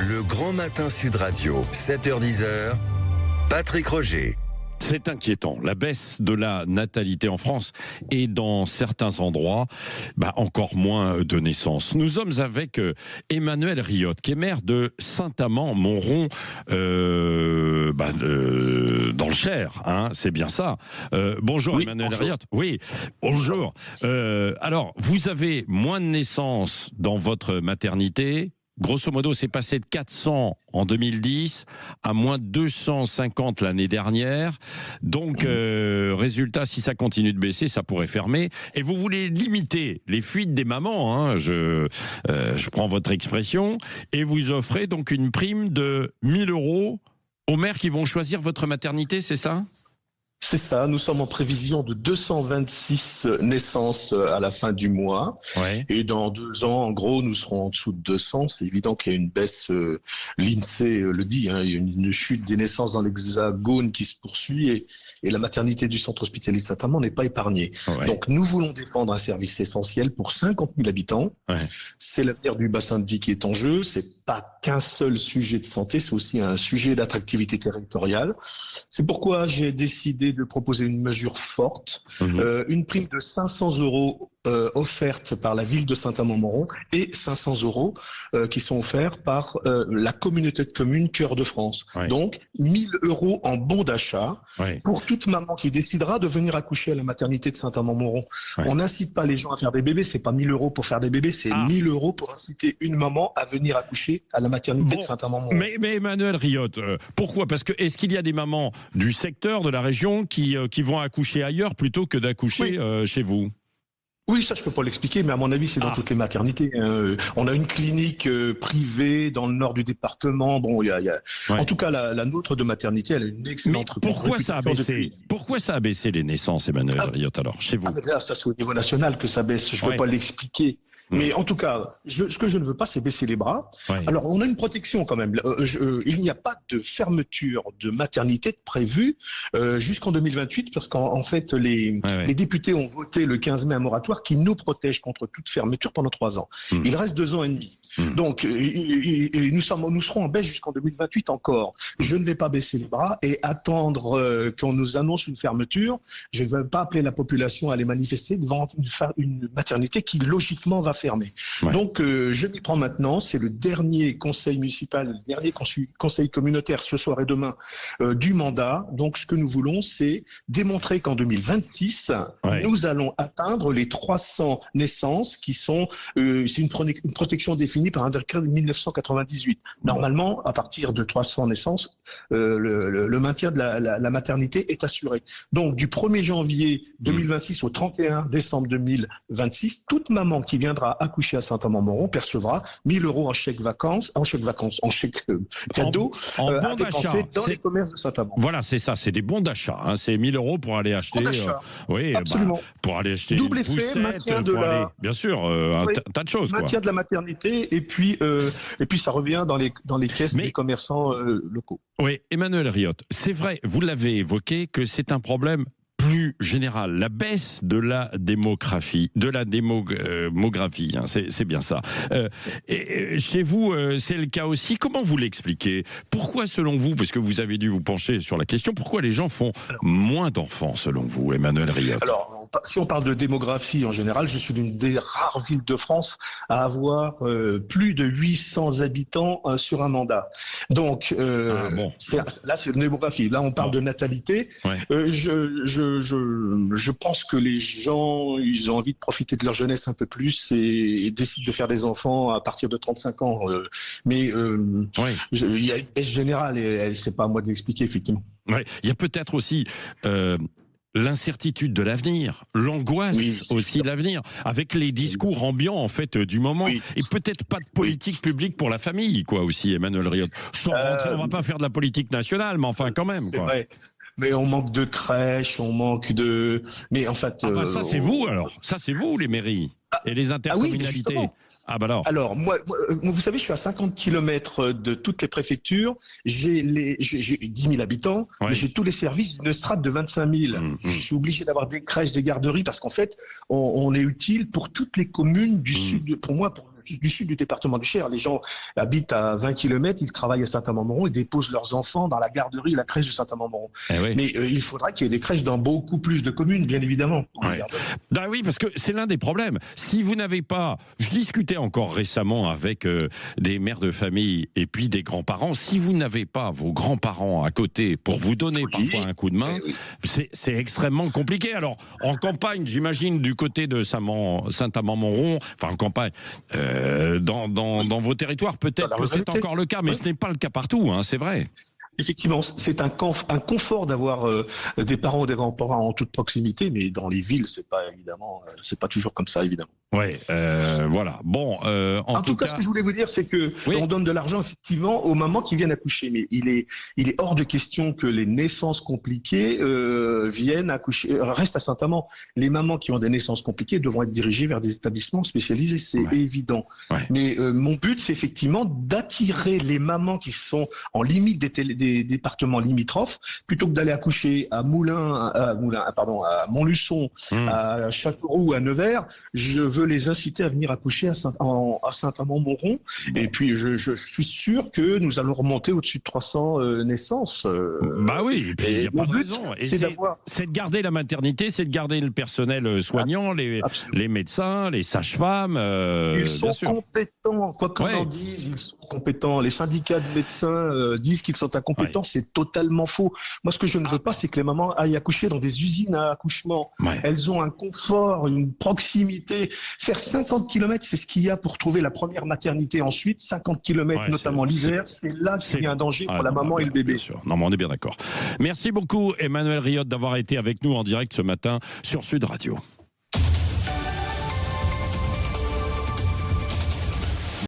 Le Grand Matin Sud Radio, 7h-10h, Patrick Roger. C'est inquiétant, la baisse de la natalité en France et dans certains endroits, encore moins de naissances. Nous sommes avec Emmanuel Riotte, qui est maire de Saint-Amand-Montrond, dans le Cher, hein, c'est bien ça. Bonjour oui, Emmanuel Riotte. Oui, bonjour. Alors, vous avez moins de naissances dans votre maternité. Grosso modo, c'est passé de 400 en 2010 à moins de 250 l'année dernière. Donc, résultat, si ça continue de baisser, ça pourrait fermer. Et vous voulez limiter les fuites des mamans, hein, je prends votre expression, et vous offrez donc une prime de 1 000 € aux mères qui vont choisir votre maternité, c'est ça ? C'est ça, nous sommes en prévision de 226 naissances à la fin du mois. Ouais. Et dans 2 ans, en gros, nous serons en dessous de 200. C'est évident qu'il y a une baisse, l'INSEE le dit, hein, il y a une chute des naissances dans l'Hexagone qui se poursuit et la maternité du centre hospitalier Saint-Amand n'est pas épargnée. Ouais. Donc nous voulons défendre un service essentiel pour 50 000 habitants. Ouais. C'est l'avenir du bassin de vie qui est en jeu. C'est pas qu'un seul sujet de santé, c'est aussi un sujet d'attractivité territoriale. C'est pourquoi j'ai décidé de proposer une mesure forte, une prime de 500 € offerte par la ville de Saint-Amand-Montrond et 500 € qui sont offerts par la communauté de communes Cœur de France. Ouais. Donc 1 000 € en bon d'achat pour toute maman qui décidera de venir accoucher à la maternité de Saint-Amand-Montrond. Ouais. On n'incite pas les gens à faire des bébés, c'est pas 1 000 € pour faire des bébés, c'est 1 000 € pour inciter une maman à venir accoucher à la maternité de Saint-Amand-Montrond. Mais Emmanuel Riotte, pourquoi ? Parce que est-ce qu'il y a des mamans du secteur, de la région qui vont accoucher ailleurs plutôt que d'accoucher chez vous ? Oui, ça je peux pas l'expliquer, mais à mon avis c'est dans toutes les maternités. On a une clinique privée dans le nord du département. Bon, en tout cas la nôtre de maternité, elle a une excellente. Mais pourquoi ça a baissé ? Pourquoi ça a baissé les naissances, Emmanuel Riotte, alors chez vous ? Mais là, ça c'est au niveau national que ça baisse. Je peux pas l'expliquer. Mais en tout cas, ce que je ne veux pas, c'est baisser les bras. Ouais. Alors, on a une protection quand même. Il n'y a pas de fermeture de maternité prévue jusqu'en 2028, parce qu'en fait, les députés ont voté le 15 mai un moratoire qui nous protège contre toute fermeture pendant 3 ans. Il reste 2 ans et demi. Donc, nous serons en baisse jusqu'en 2028 encore. Je ne vais pas baisser les bras et attendre qu'on nous annonce une fermeture. Je ne vais pas appeler la population à aller manifester devant une maternité qui, logiquement, va fermer. Ouais. Donc, je m'y prends maintenant. C'est le dernier conseil municipal, le dernier conseil communautaire ce soir et demain du mandat. Donc, ce que nous voulons, c'est démontrer qu'en 2026, nous allons atteindre les 300 naissances qui sont, c'est une protection définie par un décret de 1998. Normalement, à partir de 300 naissances, le maintien de la maternité est assuré. Donc, du 1er janvier 2026 au 31 décembre 2026, toute maman qui viendra accoucher à Saint-Amand-Montrond percevra 1 000 € en chèque cadeau en bon d'achat dans les commerces de Saint-Amand. Voilà, c'est ça, c'est des bons d'achat. Hein, c'est 1 000 € pour aller acheter. Absolument. Pour aller acheter double une effet, poussette, maintien de bien sûr, un tas de choses. Maintien de la maternité et puis ça revient dans les caisses des commerçants locaux. Oui, Emmanuel Riotte, c'est vrai, vous l'avez évoqué, que c'est un problème plus général, la baisse de la démographie, hein, c'est bien ça. Et chez vous, c'est le cas aussi. Comment vous l'expliquez ? Pourquoi, selon vous, parce que vous avez dû vous pencher sur la question, pourquoi les gens font moins d'enfants, selon vous, Emmanuel Riotte ? Alors, si on parle de démographie en général, je suis l'une des rares villes de France à avoir plus de 800 habitants sur un mandat. Donc, là, c'est une démographie. Là, on parle de natalité. Ouais. Je pense que les gens, ils ont envie de profiter de leur jeunesse un peu plus et décident de faire des enfants à partir de 35 ans. Mais il y a une baisse générale et c'est pas à moi de l'expliquer, effectivement. Ouais. Il y a peut-être aussi l'incertitude de l'avenir, l'angoisse aussi de l'avenir, avec les discours ambiants en fait du moment, et peut-être pas de politique publique pour la famille, quoi, aussi, Emmanuel Riotte. Sans rentrer, on va pas faire de la politique nationale, mais enfin quand même. C'est vrai. Mais on manque de crèches, on manque de... Mais en fait... ça c'est vous alors. Ça c'est vous les mairies et les intercommunalités. Alors, moi, vous savez, je suis à 50 km de toutes les préfectures. J'ai 10 000 habitants, mais j'ai tous les services d'une strate de 25 000. Je suis obligé d'avoir des crèches, des garderies, parce qu'en fait, on est utile pour toutes les communes du sud. Pour moi, du sud du département du Cher. Les gens habitent à 20 km, ils travaillent à Saint-Amand-Montrond, ils déposent leurs enfants dans la garderie, la crèche de Saint-Amand-Montrond. Oui. Mais il faudra qu'il y ait des crèches dans beaucoup plus de communes, bien évidemment. Ouais. Ben oui, parce que c'est l'un des problèmes. Si vous n'avez pas... Je discutais encore récemment avec des mères de famille et puis des grands-parents. Si vous n'avez pas vos grands-parents à côté pour vous donner parfois un coup de main, c'est extrêmement compliqué. Alors, en campagne, j'imagine, du côté de Saint-Amand-Montrond, enfin en campagne, dans vos territoires, peut-être que c'est encore le cas, mais ce n'est pas le cas partout, hein, c'est vrai. Effectivement, c'est un confort d'avoir des parents ou des grands-parents en toute proximité, mais dans les villes, c'est pas toujours comme ça, évidemment. Ouais, voilà. Bon, en tout cas, ce que je voulais vous dire, c'est que on donne de l'argent effectivement aux mamans qui viennent accoucher, mais il est hors de question que les naissances compliquées viennent accoucher, restent à Saint-Amand. Les mamans qui ont des naissances compliquées devront être dirigées vers des établissements spécialisés, c'est évident. Ouais. Mais mon but, c'est effectivement d'attirer les mamans qui sont en limite des départements limitrophes, plutôt que d'aller accoucher à à Montluçon, à Châteauroux, à Nevers. Je veux les inciter à venir accoucher à Saint-Amand-Montrond. Et puis, je suis sûr que nous allons remonter au-dessus de 300 naissances. Bah oui, et puis il n'y a pas de raison. C'est de garder la maternité, c'est de garder le personnel soignant, les médecins, les sages-femmes. Ils sont compétents, quoi qu'on en dise, ils sont compétents. Les syndicats de médecins disent qu'ils sont incompétents. C'est totalement faux. Moi, ce que je ne veux pas, c'est que les mamans aillent accoucher dans des usines à accouchement. Elles ont un confort, une proximité. Faire 50 km, c'est ce qu'il y a pour trouver la première maternité. Ensuite, 50 km, notamment l'hiver, c'est là qu'il y a un danger pour la maman et le bébé. Bien sûr. Non, mais on est bien d'accord. Merci beaucoup, Emmanuel Riotte, d'avoir été avec nous en direct ce matin sur Sud Radio.